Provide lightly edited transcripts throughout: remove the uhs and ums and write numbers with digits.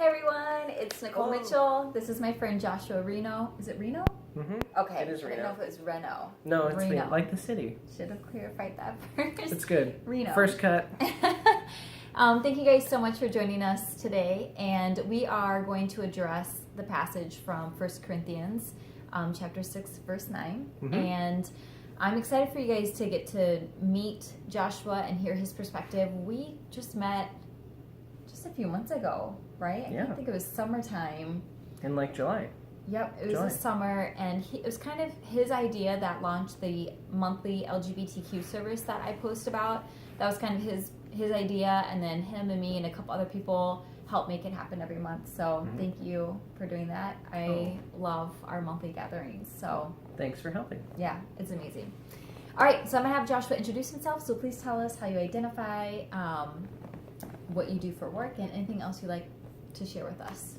Hey everyone, it's Nicole Mitchell. This is my friend Joshua Reno. Is it Reno? Mm-hmm. Okay, It is I Reno. didn't know if it was Reno. No, it's Reno. like the city. Should have clarified that first. It's good. Reno. First cut. Thank you guys so much for joining us today, and we are going to address the passage from 1 Corinthians chapter 6, verse 9. Mm-hmm. And I'm excited for you guys to get to meet Joshua and hear his perspective. We just met just a few months ago, right? I think it was summertime. In like July. Yep, it was the summer, and it was kind of his idea that launched the monthly LGBTQ service that I post about. That was kind of his idea, and then him and me and a couple other people help make it happen every month. So thank you for doing that. I love our monthly gatherings. So thanks for helping. Yeah, it's amazing. All right, so I'm gonna have Joshua introduce himself. So please tell us how you identify, what you do for work, and anything else you'd like to share with us.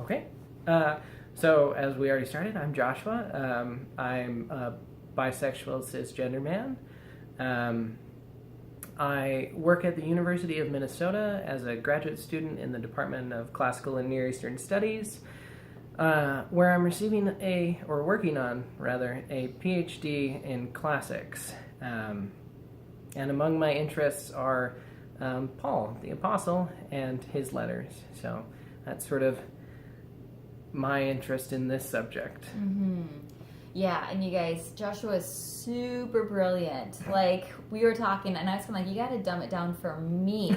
Okay. So as we already started, I'm Joshua. I'm a bisexual cisgender man. I work at the University of Minnesota as a graduate student in the Department of Classical and Near Eastern Studies, where I'm working on a PhD in classics. And among my interests are Paul, the Apostle, and his letters. So that's sort of my interest in this subject. Mm-hmm. Yeah, and you guys, Joshua is super brilliant. Like, we were talking, and I was kind of like, you got to dumb it down for me.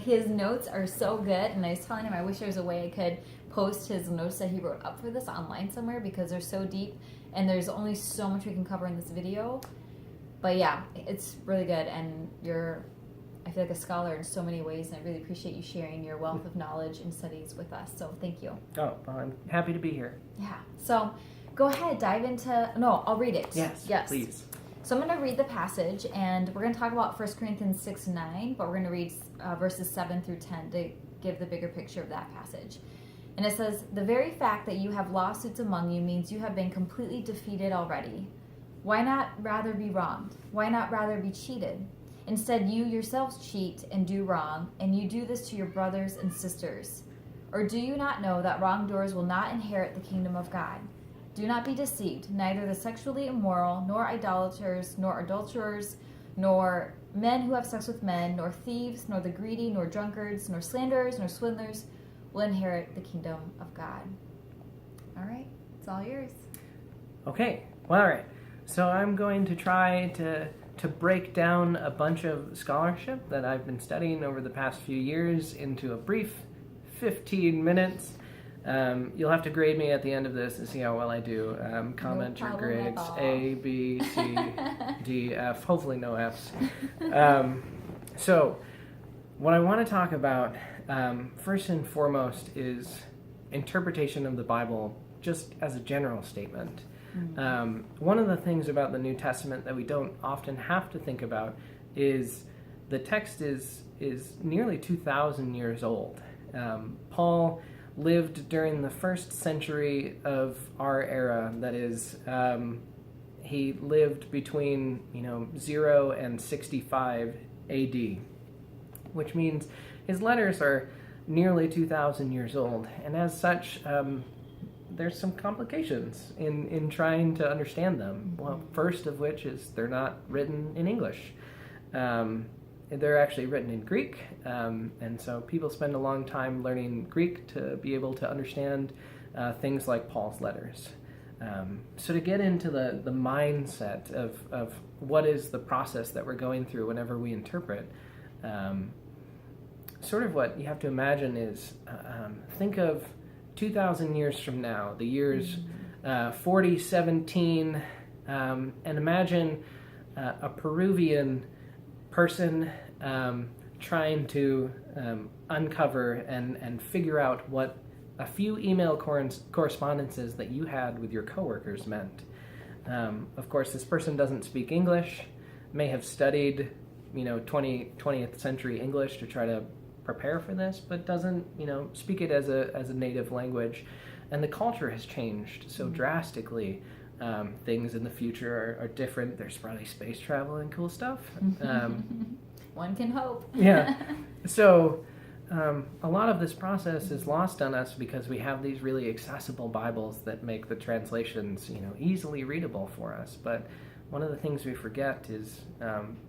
His notes are so good, and I was telling him I wish there was a way I could post his notes that he wrote up for this online somewhere, because they're so deep, and there's only so much we can cover in this video. But yeah, it's really good, and I feel like a scholar in so many ways, and I really appreciate you sharing your wealth of knowledge and studies with us. So thank you. Oh, well, I'm happy to be here. Yeah. So go ahead, dive into... No, I'll read it. Yes, please. So I'm going to read the passage, and we're going to talk about 1 Corinthians 6, 9, but we're going to read verses 7 through 10 to give the bigger picture of that passage. And it says, "The very fact that you have lawsuits among you means you have been completely defeated already. Why not rather be wronged? Why not rather be cheated? Instead, you yourselves cheat and do wrong, and you do this to your brothers and sisters. Or do you not know that wrongdoers will not inherit the kingdom of God? Do not be deceived. Neither the sexually immoral, nor idolaters, nor adulterers, nor men who have sex with men, nor thieves, nor the greedy, nor drunkards, nor slanderers, nor swindlers will inherit the kingdom of God." All right, it's all yours. Okay, well, all right. So I'm going to try to break down a bunch of scholarship that I've been studying over the past few years into a brief 15 minutes. You'll have to grade me at the end of this and see how well I do. Comment your grades, A, B, C, D, F, hopefully no Fs. So what I want to talk about first and foremost is interpretation of the Bible just as a general statement. One of the things about the New Testament that we don't often have to think about is the text is nearly 2,000 years old. Paul lived during the first century of our era. That is, he lived between 0 and 65 AD, which means his letters are nearly 2,000 years old, and as such, there's some complications in trying to understand them. Well, first of which is they're not written in English. They're actually written in Greek, and so people spend a long time learning Greek to be able to understand things like Paul's letters. So to get into the mindset of what is the process that we're going through whenever we interpret, sort of what you have to imagine is, think of 2,000 years from now, the years 4017, and imagine a Peruvian person trying to uncover and figure out what a few email correspondences that you had with your coworkers meant. Of course, this person doesn't speak English, may have studied 20th century English to try to prepare for this, but doesn't speak it as a native language, and the culture has changed so drastically. Things in the future are different. There's probably space travel and cool stuff. One can hope. Yeah. So a lot of this process is lost on us because we have these really accessible Bibles that make the translations, easily readable for us. But one of the things we forget is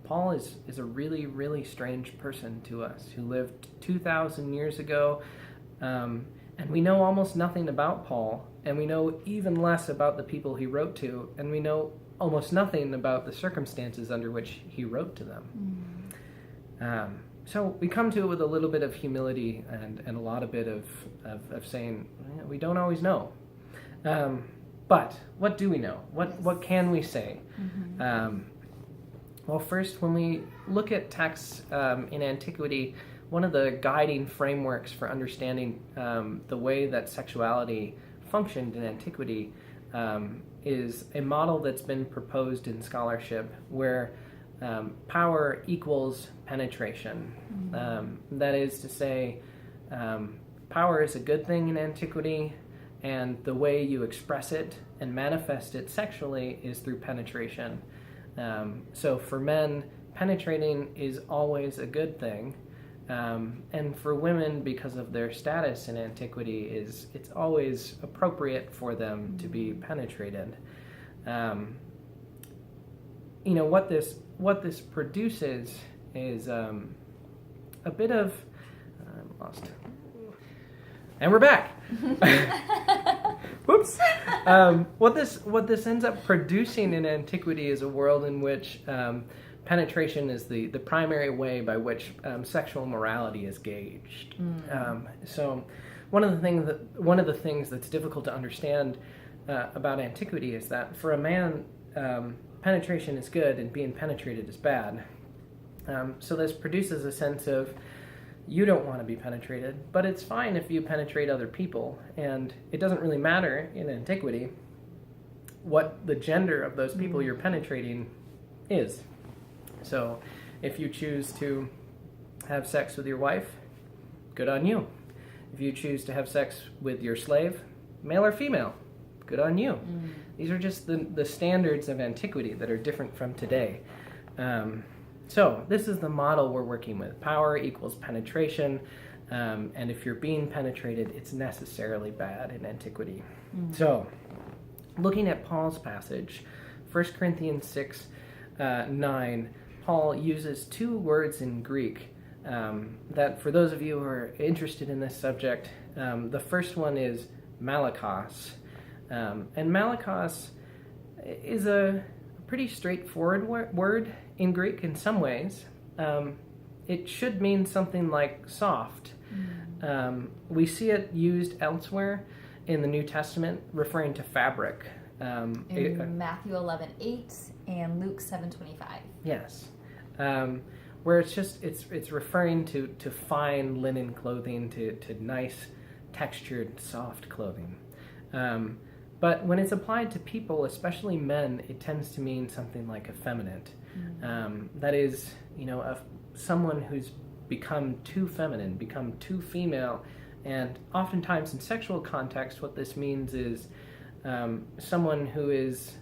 Paul is a really, really strange person to us who lived 2,000 years ago, and we know almost nothing about Paul, and we know even less about the people he wrote to, and we know almost nothing about the circumstances under which he wrote to them. So we come to it with a little bit of humility and a lot of bit of saying, we don't always know. But what do we know? What can we say? Well, first, when we look at texts in antiquity, one of the guiding frameworks for understanding the way that sexuality functioned in antiquity is a model that's been proposed in scholarship where power equals penetration. That is to say, power is a good thing in antiquity, and the way you express it and manifest it sexually is through penetration. So for men, penetrating is always a good thing. And for women, because of their status in antiquity, it's always appropriate for them to be penetrated. What this produces is a bit of I'm lost. And we're back. Whoops. What this ends up producing in antiquity is a world in which penetration is the primary way by which sexual morality is gauged. So one of the things that's difficult to understand about antiquity is that for a man, penetration is good and being penetrated is bad. So this produces a sense of you don't want to be penetrated, but it's fine if you penetrate other people, and it doesn't really matter in antiquity what the gender of those people you're penetrating is. So if you choose to have sex with your wife, good on you. If you choose to have sex with your slave, male or female, good on you. These are just the standards of antiquity that are different from today. So this is the model we're working with. Power equals penetration, and if you're being penetrated, it's necessarily bad in antiquity. So looking at Paul's passage, 1 Corinthians 6, 9, Paul uses two words in Greek that, for those of you who are interested in this subject, the first one is malakos. And malakos is a pretty straightforward word in Greek in some ways. It should mean something like soft. We see it used elsewhere in the New Testament referring to fabric. In Matthew 11:8 and Luke 7:25. Yes. Where it's referring to fine linen clothing, to nice textured soft clothing. But when it's applied to people, especially men, it tends to mean something like effeminate. That is, someone who's become too feminine, become too female, and oftentimes in sexual context, what this means is someone who is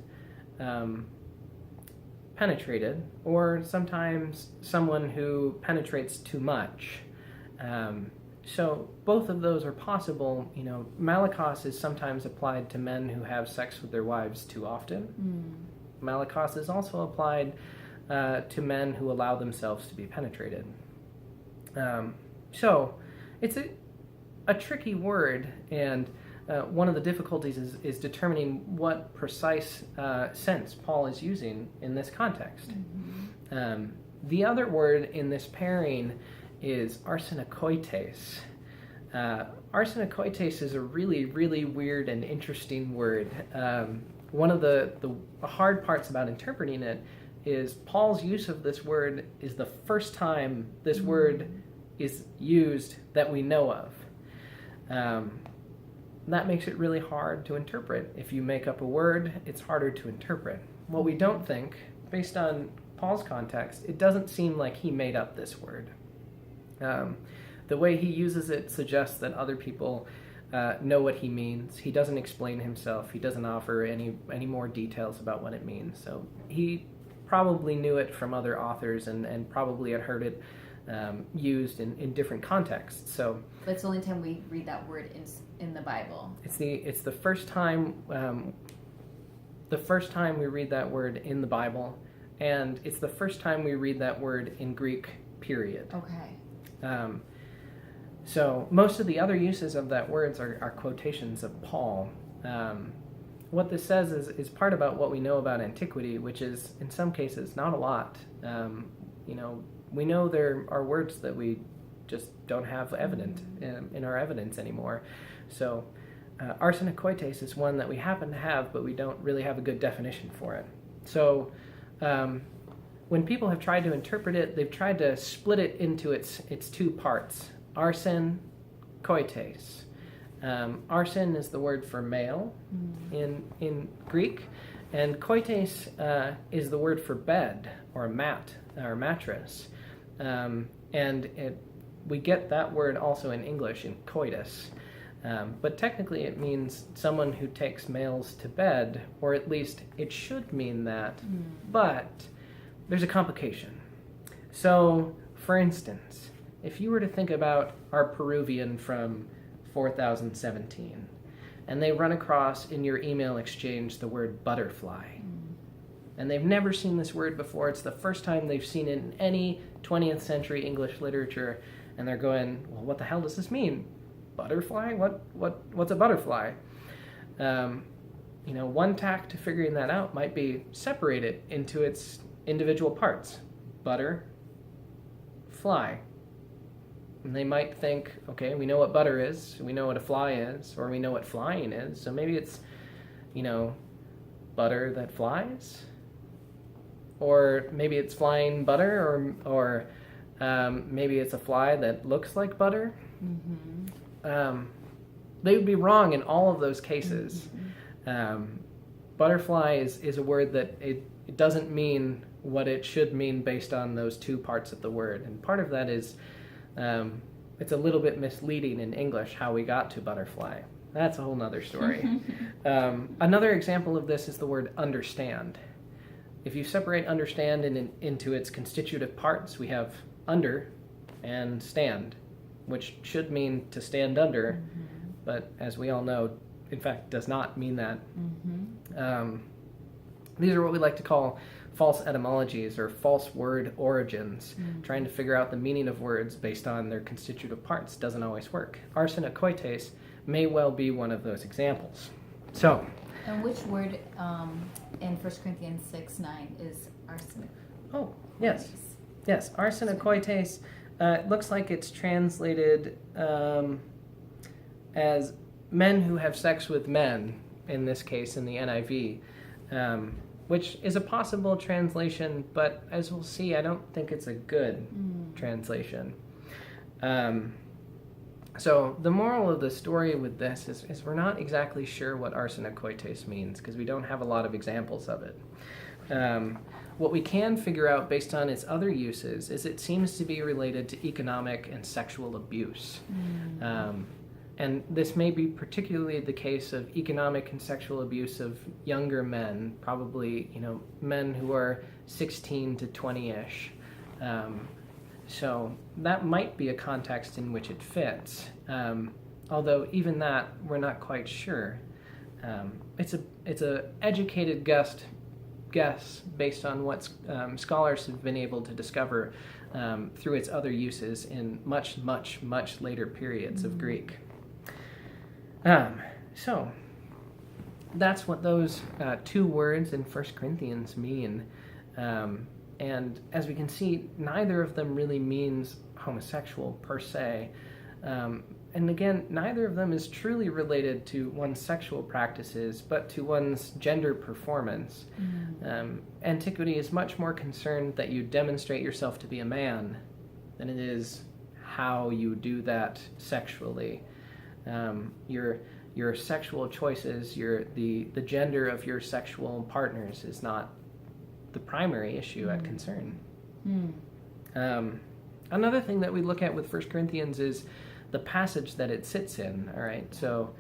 penetrated, or sometimes someone who penetrates too much. So both of those are possible. Malakos is sometimes applied to men who have sex with their wives too often. Malakos is also applied to men who allow themselves to be penetrated. So it's a tricky word, and one of the difficulties is determining what precise sense Paul is using in this context. The other word in this pairing is arsenokoites. Arsenokoites is a really, really weird and interesting word. One of the hard parts about interpreting it is Paul's use of this word is the first time this word is used that we know of. That makes it really hard to interpret. If you make up a word, it's harder to interpret. What we don't think, based on Paul's context, it doesn't seem like he made up this word. The way he uses it suggests that other people know what he means. He doesn't explain himself. He doesn't offer any more details about what it means. So he probably knew it from other authors and probably had heard it used in different contexts. So But it's the only time we read that word in the Bible. it's the first time we read that word in the Bible, and it's the first time we read that word in Greek, period. Okay. So most of the other uses of that words are quotations of Paul. What this says is part about what we know about antiquity, which is, in some cases, not a lot. We know there are words that we just don't have evident in our evidence anymore. So arsenokoites is one that we happen to have, but we don't really have a good definition for it. So when people have tried to interpret it, they've tried to split it into its two parts. Arsen, koites. Arsen is the word for male in Greek, and koites is the word for bed or mat or mattress. We get that word also in English in coitus. But technically it means someone who takes males to bed, or at least it should mean that. But there's a complication. So, for instance, if you were to think about our Peruvian from 4017, and they run across in your email exchange the word butterfly, and they've never seen this word before, it's the first time they've seen it in any 20th century English literature, and they're going, well, what the hell does this mean? Butterfly? What's a butterfly? One tack to figuring that out might be separate it into its individual parts. Butter, fly. And they might think, okay, we know what butter is, we know what a fly is, or we know what flying is, so maybe it's, butter that flies? Or maybe it's flying butter, or maybe it's a fly that looks like butter. They would be wrong in all of those cases. Butterfly is a word that it doesn't mean what it should mean based on those two parts of the word. And part of that is it's a little bit misleading in English how we got to butterfly. That's a whole nother story. Another example of this is the word understand. If you separate understand into its constitutive parts, we have under and stand, which should mean to stand under, but as we all know, in fact, does not mean that. These are what we like to call false etymologies or false word origins. Trying to figure out the meaning of words based on their constitutive parts doesn't always work. Arsenokoites may well be one of those examples. So, and which word in 1 Corinthians 6:9 is arsenic? Oh, yes. Yes, arsenokoites. It looks like it's translated as men who have sex with men, in this case in the NIV, which is a possible translation, but as we'll see, I don't think it's a good translation. So the moral of the story with this is we're not exactly sure what arsenokoites means because we don't have a lot of examples of it. What we can figure out based on its other uses is it seems to be related to economic and sexual abuse. And this may be particularly the case of economic and sexual abuse of younger men, probably, men who are 16 to 20-ish. So that might be a context in which it fits. Although even that, we're not quite sure. It's a educated guess based on what scholars have been able to discover through its other uses in much, much, much later periods of Greek. So that's what those two words in 1 Corinthians mean. And as we can see, neither of them really means homosexual per se. And again, neither of them is truly related to one's sexual practices, but to one's gender performance. Antiquity is much more concerned that you demonstrate yourself to be a man than it is how you do that sexually. Your sexual choices, the gender of your sexual partners is not the primary issue at concern. Another thing that we look at with 1 Corinthians is the passage that it sits in. All right, so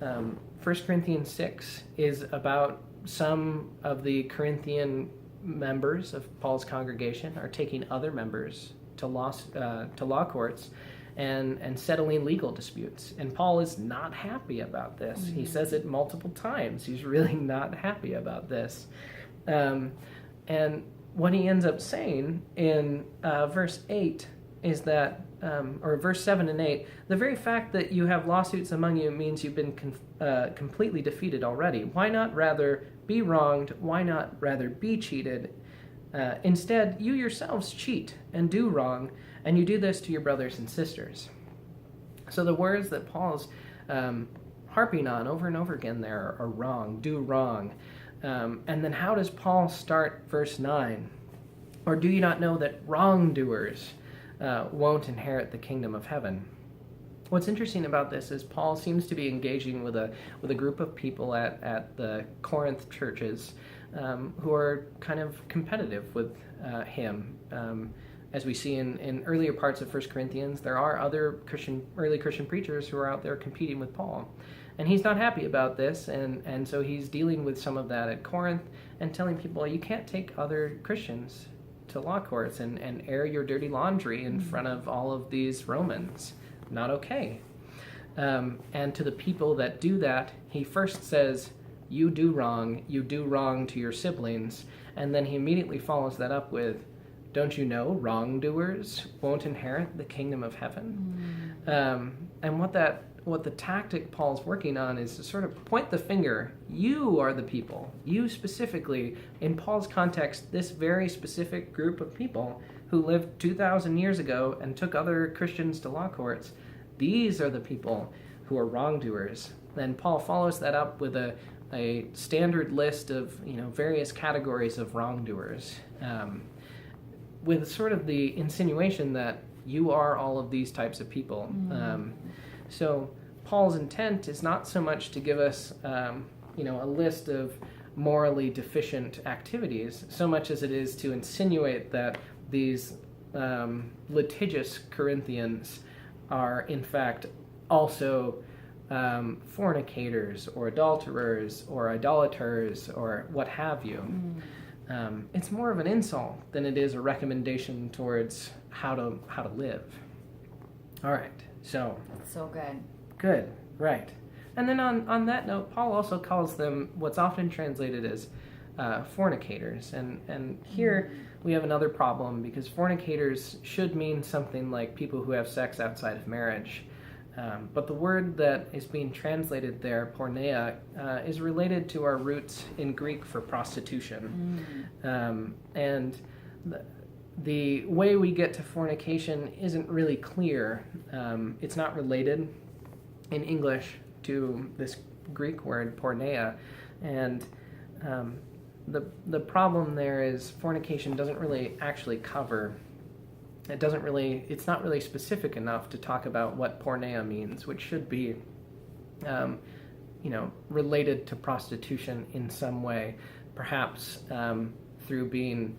1 Corinthians 6 is about some of the Corinthian members of Paul's congregation are taking other members to law courts and settling legal disputes. And Paul is not happy about this. Mm-hmm. He says it multiple times. He's really not happy about this. And what he ends up saying in verse 8 is that, or verse 7 and 8, the very fact that you have lawsuits among you means you've been completely defeated already. Why not rather be wronged? Why not rather be cheated? Instead, you yourselves cheat and do wrong, and you do this to your brothers and sisters. So the words that Paul's harping on over and over again there are wrong, do wrong. And then how does Paul start verse 9? Or do you not know that wrongdoers won't inherit the kingdom of heaven? What's interesting about this is Paul seems to be engaging with a group of people at the Corinth churches who are kind of competitive with him. As we see in earlier parts of 1 Corinthians, there are other early Christian preachers who are out there competing with Paul. And he's not happy about this, and so he's dealing with some of that at Corinth and telling people, you can't take other Christians to law courts and air your dirty laundry in front of all of these Romans. Not okay. And to the people that do that, he first says, you do wrong to your siblings, and then he immediately follows that up with, don't you know wrongdoers won't inherit the kingdom of heaven? And what the tactic Paul's working on is to sort of point the finger. You are the people. You specifically, in Paul's context, this very specific group of people who lived 2,000 years ago and took other Christians to law courts. These are the people who are wrongdoers. Then Paul follows that up with a standard list of various categories of wrongdoers, with sort of the insinuation that you are all of these types of people. So Paul's intent is not so much to give us, a list of morally deficient activities, so much as it is to insinuate that these litigious Corinthians are, in fact, also fornicators or adulterers or idolaters or what have you. It's more of an insult than it is a recommendation towards how to live. All right. So good. Good, right. And then on that note, Paul also calls them what's often translated as fornicators. And here we have another problem, because fornicators should mean something like people who have sex outside of marriage. But the word that is being translated there, porneia, is related to our roots in Greek for prostitution. And the way we get to fornication isn't really clear. It's not related in English to this Greek word porneia, and the problem there is fornication doesn't really actually cover. It's not really specific enough to talk about what porneia means, which should be, related to prostitution in some way, perhaps through being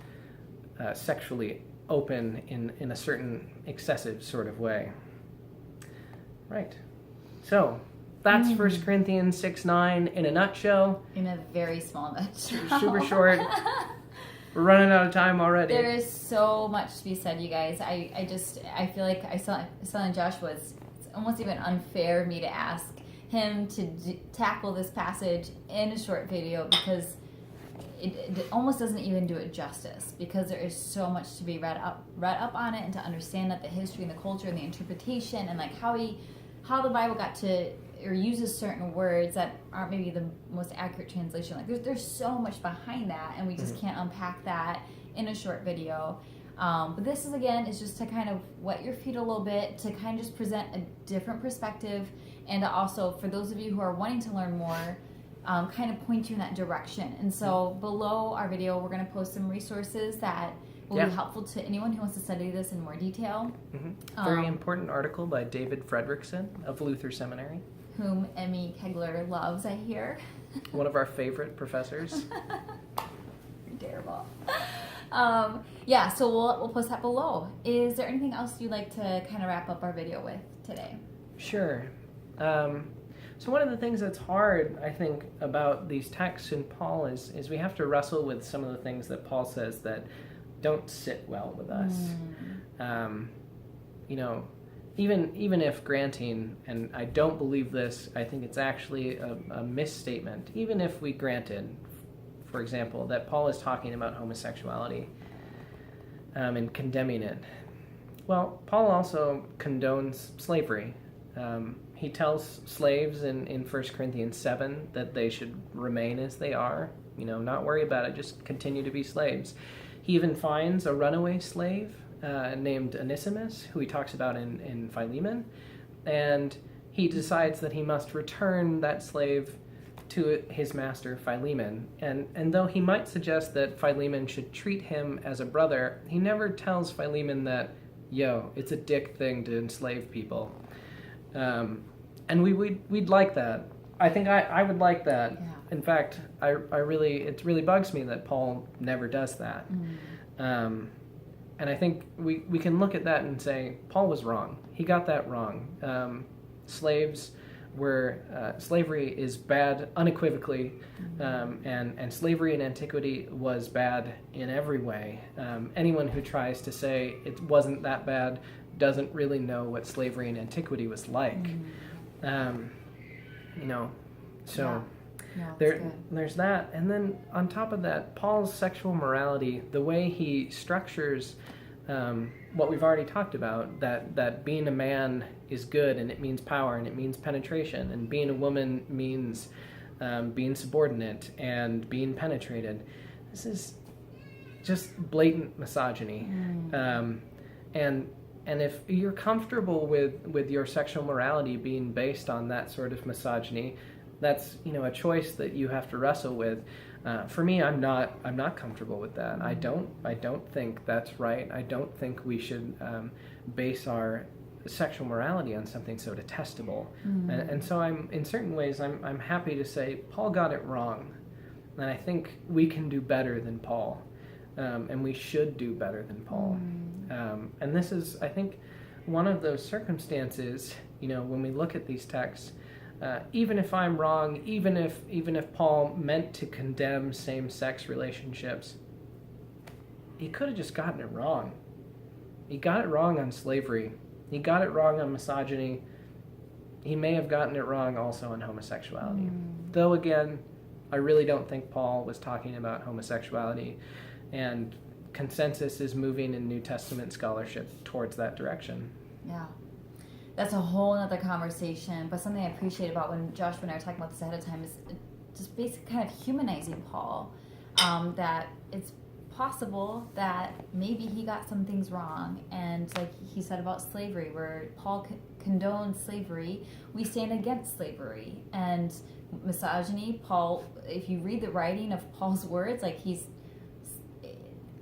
sexually open in a certain excessive sort of way. Right. So that's 1 Corinthians 6:9 in a nutshell. In a very small nutshell. Super short. We're running out of time already. There is so much to be said, you guys. I feel like I saw in Joshua, it's almost even unfair of me to ask him to tackle this passage in a short video, because it almost doesn't even do it justice, because there is so much to be read up on it, and to understand that the history and the culture and the interpretation, and like how the Bible got to or uses certain words that aren't maybe the most accurate translation. Like there's so much behind that, and we just can't unpack that in a short video. But this is just to kind of wet your feet a little bit, to kind of just present a different perspective, and to also, for those of you who are wanting to learn more, kind of point you in that direction. And so below our video, we're going to post some resources that will be helpful to anyone who wants to study this in more detail. Very important article by David Frederickson of Luther Seminary, whom Emmy Kegler loves, I hear. One of our favorite professors. You're terrible. So we'll post that below. Is there anything else you'd like to kind of wrap up our video with today? Sure. So one of the things that's hard, I think, about these texts in Paul is we have to wrestle with some of the things that Paul says that don't sit well with us. you know, even if granting, and I don't believe this, I think it's actually a misstatement, even if we granted, for example, that Paul is talking about homosexuality and condemning it. Well, Paul also condones slavery. He tells slaves in 1 Corinthians 7 that they should remain as they are, you know, not worry about it, just continue to be slaves. He even finds a runaway slave named Onesimus, who he talks about in Philemon, and he decides that he must return that slave to his master Philemon. And though he might suggest that Philemon should treat him as a brother, he never tells Philemon that, yo, it's a dick thing to enslave people. And we'd like that. I think I would like that. Yeah. In fact, it really bugs me that Paul never does that. And I think we can look at that and say, Paul was wrong. He got that wrong. Slavery is bad unequivocally, and slavery in antiquity was bad in every way. Anyone who tries to say it wasn't that bad doesn't really know what slavery in antiquity was like. You know, so there's that. And then on top of that, Paul's sexual morality, the way he structures what we've already talked about, that being a man is good and it means power and it means penetration, and being a woman means being subordinate and being penetrated. This is just blatant misogyny. And if you're comfortable with your sexual morality being based on that sort of misogyny, that's, you know, a choice that you have to wrestle with. For me, I'm not comfortable with that. I don't think that's right. I don't think we should base our sexual morality on something so detestable. And so in certain ways I'm happy to say Paul got it wrong, and I think we can do better than Paul, and we should do better than Paul. And this is, I think, one of those circumstances, you know, when we look at these texts, even if I'm wrong, even if Paul meant to condemn same-sex relationships, he could have just gotten it wrong. He got it wrong on slavery. He got it wrong on misogyny. He may have gotten it wrong also on homosexuality. Though, again, I really don't think Paul was talking about homosexuality, and consensus is moving in New Testament scholarship towards that direction. Yeah. That's a whole other conversation, but something I appreciate about when Joshua and I were talking about this ahead of time is just basically kind of humanizing Paul, that it's possible that maybe he got some things wrong, and like he said about slavery, where Paul condoned slavery, we stand against slavery. And misogyny, Paul, if you read the writing of Paul's words, like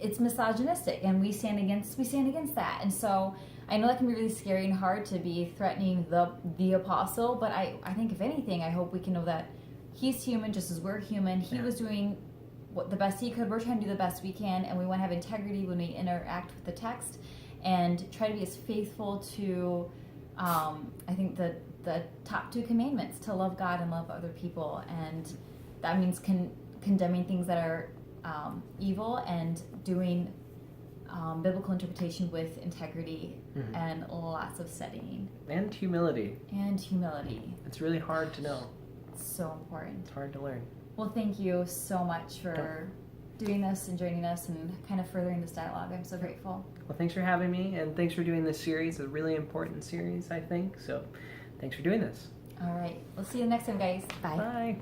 it's misogynistic, and we stand against that. And so I know that can be really scary and hard to be threatening the apostle, but I think if anything, I hope we can know that he's human just as we're human. He was doing the best he could. We're trying to do the best we can, and we want to have integrity when we interact with the text, and try to be as faithful to, I think, the top two commandments, to love God and love other people. And that means condemning things that are evil, and doing biblical interpretation with integrity and lots of studying. And humility. It's really hard to know. It's so important. It's hard to learn. Well, thank you so much for doing this and joining us and kind of furthering this dialogue. I'm so grateful. Well, thanks for having me, and thanks for doing this series, a really important series, I think. So thanks for doing this. All right. We'll see you next time, guys. Bye. Bye.